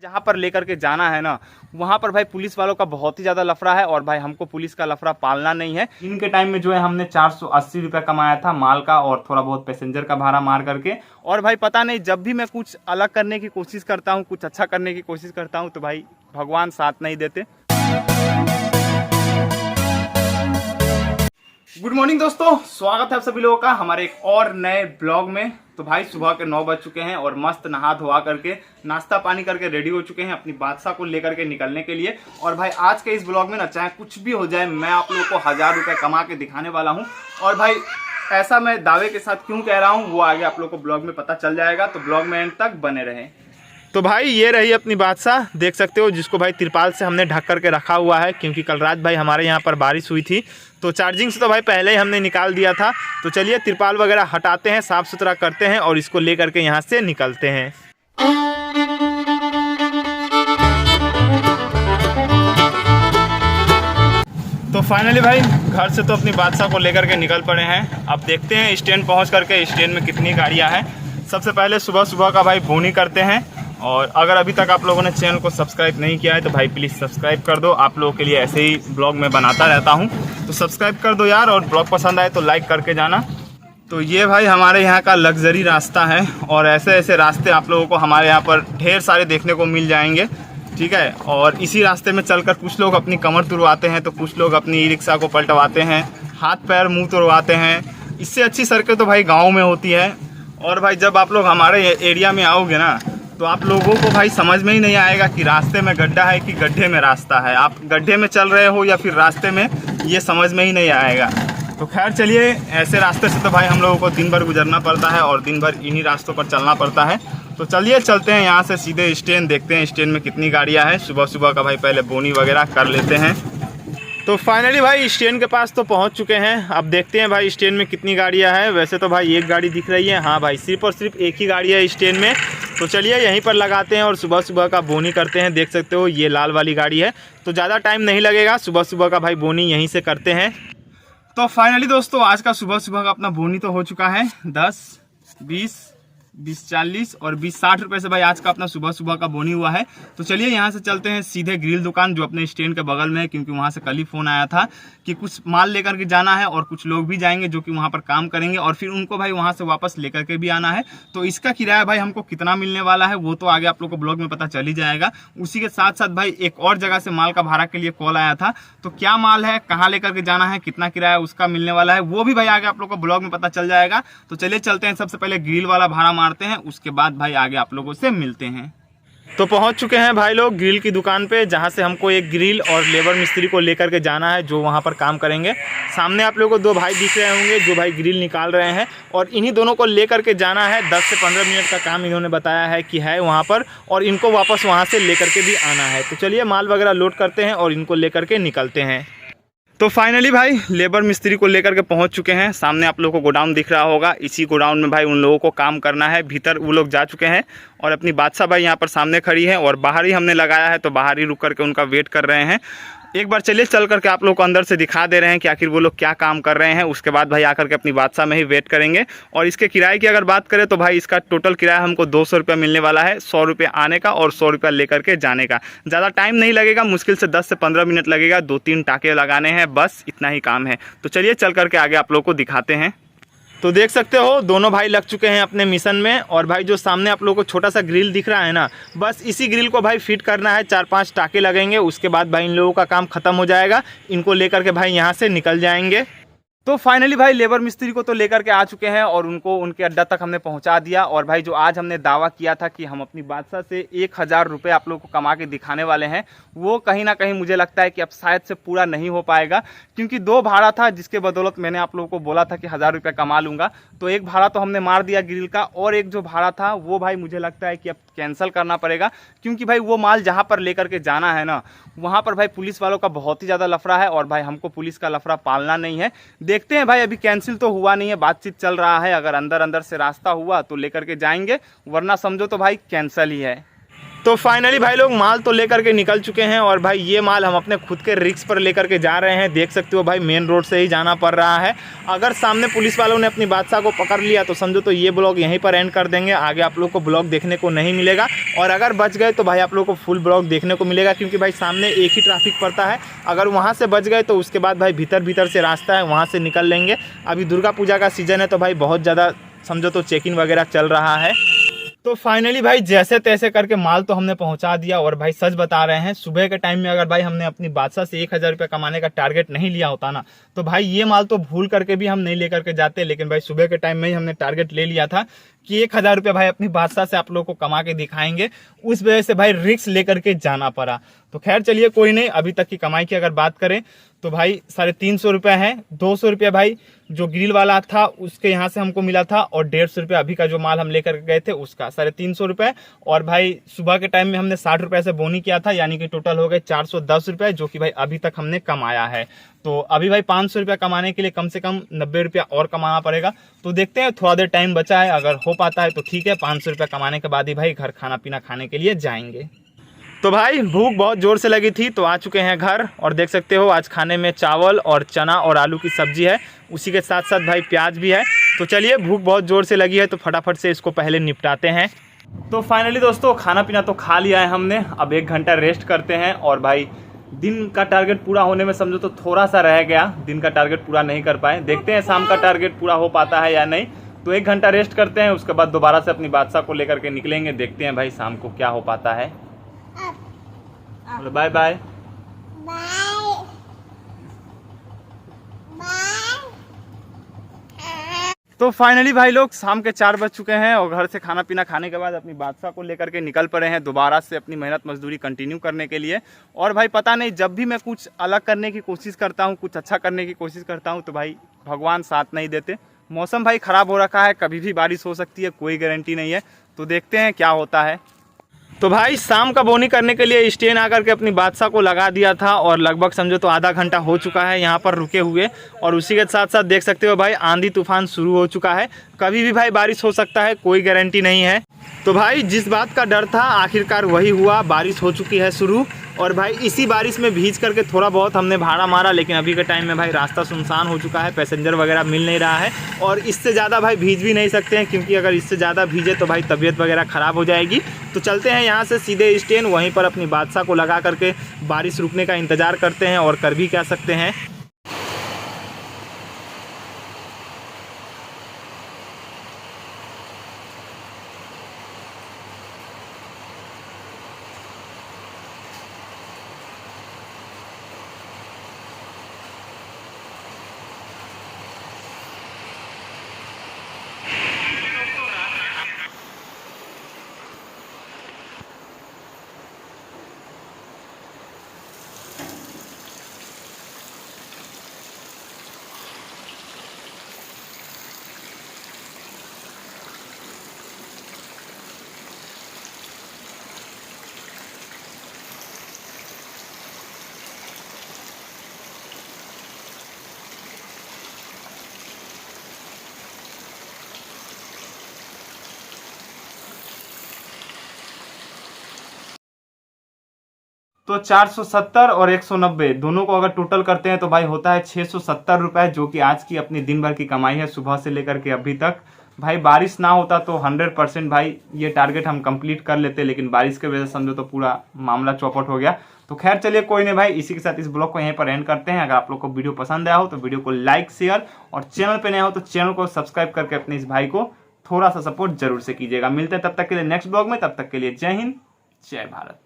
जहाँ पर लेकर के जाना है ना, वहाँ पर भाई पुलिस वालों का बहुत ही ज़्यादा लफड़ा है और भाई हमको पुलिस का लफड़ा पालना नहीं है। दिन के टाइम में जो है हमने 480 रुपये कमाया था माल का और थोड़ा बहुत पैसेंजर का भाड़ा मार करके। और भाई पता नहीं, जब भी मैं कुछ अलग करने की कोशिश करता हूँ, कुछ अच्छा करने की कोशिश करता हूँ, तो भाई भगवान साथ नहीं देते। गुड मॉर्निंग दोस्तों, स्वागत है आप सभी लोगों का हमारे एक और नए ब्लॉग में। तो भाई सुबह के 9 बज चुके हैं और मस्त नहा धोआ करके नाश्ता पानी करके रेडी हो चुके हैं अपनी बादशाह को लेकर के निकलने के लिए। और भाई आज के इस ब्लॉग में ना, चाहे कुछ भी हो जाए, मैं आप लोगों को 1000 रुपये कमा के दिखाने वाला हूं। और भाई ऐसा मैं दावे के साथ क्यों कह रहा हूँ वो आगे आप लोगों को ब्लॉग में पता चल जाएगा, तो ब्लॉग में एंड तक बने रहें। तो भाई ये रही अपनी बादशाह, देख सकते हो, जिसको भाई तिरपाल से हमने ढक करके रखा हुआ है, क्योंकि कल रात भाई हमारे यहाँ पर बारिश हुई थी। तो चार्जिंग से तो भाई पहले ही हमने निकाल दिया था। तो चलिए तिरपाल वगैरह हटाते हैं, साफ़ सुथरा करते हैं और इसको ले करके यहाँ से निकलते हैं। तो फाइनली भाई घर से तो अपनी बादशाह को लेकर के निकल पड़े हैं। अब देखते हैं स्टैंड पहुँच करके स्टैंड में कितनी गाड़ियाँ हैं। सबसे पहले सुबह सुबह का भाई बोनी करते हैं। और अगर अभी तक आप लोगों ने चैनल को सब्सक्राइब नहीं किया है तो भाई प्लीज़ सब्सक्राइब कर दो। आप लोगों के लिए ऐसे ही ब्लॉग में बनाता रहता हूं, तो सब्सक्राइब कर दो यार। और ब्लॉग पसंद आए तो लाइक करके जाना। तो ये भाई हमारे यहाँ का लग्जरी रास्ता है और ऐसे ऐसे रास्ते आप लोगों को हमारे यहाँ पर ढेर सारे देखने को मिल जाएंगे, ठीक है। और इसी रास्ते में चलकर कुछ लोग अपनी कमर तुड़वाते हैं, तो कुछ लोग अपनी ई रिक्शा को पलटवाते हैं, हाथ पैर मुँह तुड़वाते हैं। इससे अच्छी सड़कें तो भाई गाँव में होती है। और भाई जब आप लोग हमारे एरिया में आओगे ना, तो आप लोगों को भाई समझ में ही नहीं आएगा कि रास्ते में गड्ढा है कि गड्ढे में रास्ता है। आप गड्ढे में चल रहे हो या फिर रास्ते में, ये समझ में ही नहीं आएगा। तो खैर चलिए, ऐसे रास्ते से तो भाई हम लोगों को दिन भर गुजरना पड़ता है और दिन भर इन्हीं रास्तों पर चलना पड़ता है। तो चलिए चलते हैं यहाँ से सीधे स्टैंड, देखते हैं स्टैंड में कितनी गाड़ियाँ हैं। सुबह सुबह का भाई पहले बोनी वगैरह कर लेते हैं। तो फाइनली भाई स्टैंड के पास तो पहुंच चुके हैं। अब देखते हैं भाई स्टैंड में कितनी गाड़ियां हैं। वैसे तो भाई एक गाड़ी दिख रही है, हाँ भाई सिर्फ और सिर्फ एक ही गाड़ी है स्टैंड में। तो चलिए यहीं पर लगाते हैं और सुबह सुबह का बोनी करते हैं। देख सकते हो ये लाल वाली गाड़ी है, तो ज़्यादा टाइम नहीं लगेगा, सुबह सुबह का भाई बोनी यहीं से करते हैं। तो फाइनली दोस्तों आज का सुबह सुबह का अपना बोनी तो हो चुका है। 10, 20, 20-40 और 20-60 रुपये से भाई आज का अपना सुबह सुबह का बोनी हुआ है। तो चलिए यहाँ से चलते हैं सीधे ग्रिल दुकान, जो अपने स्टैंड के बगल में है, क्योंकि वहाँ से कल ही फ़ोन आया था कि कुछ माल लेकर के जाना है और कुछ लोग भी जाएंगे जो कि वहाँ पर काम करेंगे और फिर उनको भाई वहाँ से वापस लेकर के भी आना है। तो इसका किराया भाई हमको कितना मिलने वाला है वो तो आगे आप लोग को ब्लॉग में पता चल ही जाएगा। उसी के साथ साथ भाई एक और जगह से माल का भाड़ा के लिए कॉल आया था, तो क्या माल है, कहाँ लेकर के जाना है, कितना किराया उसका मिलने वाला है, वो भी भाई आगे आप लोग को ब्लॉग में पता चल जाएगा। तो चलिए चलते हैं, सबसे पहले ग्रिल वाला भाड़ा मारते हैं, उसके बाद भाई आगे आप लोगों से मिलते हैं। तो पहुंच चुके हैं भाई लोग ग्रिल की दुकान पे, जहां से हमको एक ग्रिल और लेबर मिस्त्री को लेकर के जाना है जो वहां पर काम करेंगे। सामने आप लोगों को 2 भाई दिख रहे होंगे जो भाई ग्रिल निकाल रहे हैं और इन्हीं दोनों को लेकर के जाना है। 10 से 15 मिनट का काम इन्होंने बताया है कि है वहां पर, और इनको वापस वहां से लेकर के भी आना है। तो चलिए माल वगैरह लोड करते हैं और इनको लेकर के निकलते हैं। तो फाइनली भाई लेबर मिस्त्री को लेकर के पहुंच चुके हैं। सामने आप लोगों को गोडाउन दिख रहा होगा, इसी गोडाउन में भाई उन लोगों को काम करना है। भीतर वो लोग जा चुके हैं और अपनी बादशाह भाई यहाँ पर सामने खड़ी है और बाहर ही हमने लगाया है, तो बाहर ही रुक करके उनका वेट कर रहे हैं। एक बार चलिए चल करके आप लोग को अंदर से दिखा दे रहे हैं कि आखिर वो लोग क्या काम कर रहे हैं। उसके बाद भाई आकर के अपनी बादशाह में ही वेट करेंगे। और इसके किराए की अगर बात करें तो भाई इसका टोटल किराया हमको 200 रुपया मिलने वाला है। 100 रुपये आने का और 100 रुपया लेकर के जाने का। ज़्यादा टाइम नहीं लगेगा, मुश्किल से 10 से 15 मिनट लगेगा। 2-3 टाँके लगाने हैं, बस इतना ही काम है। तो चलिए चल करके आगे आप लोग को दिखाते हैं। तो देख सकते हो दोनों भाई लग चुके हैं अपने मिशन में। और भाई जो सामने आप लोगों को छोटा सा ग्रिल दिख रहा है ना, बस इसी ग्रिल को भाई फिट करना है। 4-5 टाँके लगेंगे, उसके बाद भाई इन लोगों का काम खत्म हो जाएगा। इनको लेकर के भाई यहाँ से निकल जाएंगे। तो फाइनली भाई लेबर मिस्त्री को तो लेकर के आ चुके हैं और उनको उनके अड्डा तक हमने पहुंचा दिया। और भाई जो आज हमने दावा किया था कि हम अपनी बादशाह से 1000 रुपये आप लोगों को कमा के दिखाने वाले हैं, वो कहीं ना कहीं मुझे लगता है कि अब शायद से पूरा नहीं हो पाएगा। क्योंकि 2 भाड़ा था जिसके बदौलत मैंने आप लोगों को बोला था कि 1000 रुपये कमा लूँगा। तो एक भाड़ा तो हमने मार दिया ग्रिल का, और एक जो भाड़ा था वो भाई मुझे लगता है कि अब कैंसिल करना पड़ेगा। क्योंकि भाई वो माल जहाँ पर लेकर के जाना है ना, वहाँ पर भाई पुलिस वालों का बहुत ही ज़्यादा लफड़ा है और भाई हमको पुलिस का लफड़ा पालना नहीं है। देखते हैं भाई, अभी कैंसिल तो हुआ नहीं है, बातचीत चल रहा है। अगर अंदर अंदर से रास्ता हुआ तो लेकर के जाएंगे, वरना समझो तो भाई कैंसिल ही है। तो फाइनली भाई लोग माल तो लेकर के निकल चुके हैं और भाई ये माल हम अपने खुद के रिस्क पर लेकर के जा रहे हैं। देख सकते हो भाई मेन रोड से ही जाना पड़ रहा है। अगर सामने पुलिस वालों ने अपनी बादशाह को पकड़ लिया तो समझो तो ये ब्लॉग यहीं पर एंड कर देंगे, आगे आप लोग को ब्लॉग देखने को नहीं मिलेगा। और अगर बच गए तो भाई आप लोग को फुल ब्लॉग देखने को मिलेगा, क्योंकि भाई सामने एक ही ट्रैफिक पड़ता है। अगर वहाँ से बच गए तो उसके बाद भाई भीतर से रास्ता है, वहाँ से निकल लेंगे। अभी दुर्गा पूजा का सीज़न है तो भाई बहुत ज़्यादा समझो तो चेकिंग वगैरह चल रहा है। तो फाइनली भाई जैसे तैसे करके माल तो हमने पहुंचा दिया। और भाई सच बता रहे हैं, सुबह के टाइम में अगर भाई हमने अपनी बादशाह से 1000 रुपये कमाने का टारगेट नहीं लिया होता ना, तो भाई ये माल तो भूल करके भी हम नहीं लेकर के जाते। लेकिन भाई सुबह के टाइम में ही हमने टारगेट ले लिया था कि 1000 रुपये भाई अपनी बादशाह से आप लोग को कमा के दिखाएंगे। उस वजह से भाई रिस्क लेकर के जाना पड़ा। तो खैर चलिए कोई नहीं। अभी तक की कमाई की अगर बात करें तो भाई 350 रुपये है। 200 रुपये भाई जो ग्रिल वाला था उसके यहाँ से हमको मिला था, और 150 रुपये अभी का जो माल हम लेकर गए थे उसका 350 रुपये। और भाई सुबह के टाइम में हमने 60 रुपये से बोनी किया था, यानी कि टोटल हो गए 410 रुपये, जो कि भाई अभी तक हमने कमाया है। तो अभी भाई 500 रुपये कमाने के लिए कम से कम 90 रुपया और कमाना पड़ेगा। तो देखते हैं, थोड़ा देर टाइम बचा है, अगर हो पाता है तो ठीक है। 500 रुपये कमाने के बाद ही भाई घर खाना पीना खाने के लिए जाएंगे। तो भाई भूख बहुत ज़ोर से लगी थी तो आ चुके हैं घर, और देख सकते हो आज खाने में चावल और चना और आलू की सब्जी है, उसी के साथ साथ भाई प्याज भी है। तो चलिए भूख बहुत ज़ोर से लगी है तो फटाफट से इसको पहले निपटाते हैं। तो फाइनली दोस्तों खाना पीना तो खा लिया है हमने, अब 1 घंटा रेस्ट करते हैं। और भाई दिन का टारगेट पूरा होने में समझो तो थोड़ा सा रह गया, दिन का टारगेट पूरा नहीं कर पाए। देखते हैं शाम का टारगेट पूरा हो पाता है या नहीं। तो 1 घंटा रेस्ट करते हैं, उसके बाद दोबारा से अपनी बादशाह को लेकर के निकलेंगे। देखते हैं भाई शाम को क्या हो पाता है। Bye bye. तो फाइनली भाई लोग शाम के 4 बज चुके हैं और घर से खाना पीना खाने के बाद अपनी बादशाह को लेकर के निकल पड़े हैं दोबारा से अपनी मेहनत मजदूरी कंटिन्यू करने के लिए। और भाई पता नहीं, जब भी मैं कुछ अलग करने की कोशिश करता हूँ, कुछ अच्छा करने की कोशिश करता हूँ, तो भाई भगवान साथ नहीं देते। मौसम भाई ख़राब हो रखा है, कभी भी बारिश हो सकती है, कोई गारंटी नहीं है। तो देखते हैं क्या होता है। तो भाई शाम का बोनी करने के लिए स्टैंड आकर के अपनी बादशाह को लगा दिया था, और लगभग समझो तो आधा घंटा हो चुका है यहाँ पर रुके हुए। और उसी के साथ साथ देख सकते हो भाई आंधी तूफान शुरू हो चुका है, कभी भी भाई बारिश हो सकता है, कोई गारंटी नहीं है। तो भाई जिस बात का डर था आखिरकार वही हुआ, बारिश हो चुकी है शुरू। और भाई इसी बारिश में भीज करके थोड़ा बहुत हमने भाड़ा मारा, लेकिन अभी के टाइम में भाई रास्ता सुनसान हो चुका है, पैसेंजर वगैरह मिल नहीं रहा है। और इससे ज़्यादा भाई भीज भी नहीं सकते हैं, क्योंकि अगर इससे ज़्यादा भीजे तो भाई तबीयत वगैरह ख़राब हो जाएगी। तो चलते हैं यहाँ से सीधे स्टैंड, वहीं पर अपनी बादशाह को लगा करके बारिश रुकने का इंतज़ार करते हैं, और कर भी क्या सकते हैं। तो 470 और 190 दोनों को अगर टोटल करते हैं तो भाई होता है 670 रुपये, जो कि आज की अपनी दिन भर की कमाई है सुबह से लेकर के अभी तक। भाई बारिश ना होता तो 100% भाई ये टारगेट हम कंप्लीट कर लेते, लेकिन बारिश की वजह से समझो तो पूरा मामला चौपट हो गया। तो खैर चलिए कोई नहीं भाई, इसी के साथ इस ब्लॉग को यहीं पर एंड करते हैं। अगर आप लोग को वीडियो पसंद आया हो तो वीडियो को लाइक शेयर, और चैनल पर नया हो तो चैनल को सब्सक्राइब करके अपने इस भाई को थोड़ा सा सपोर्ट जरूर से कीजिएगा। मिलते हैं तब तक के लिए नेक्स्ट ब्लॉग में, तब तक के लिए जय हिंद जय भारत।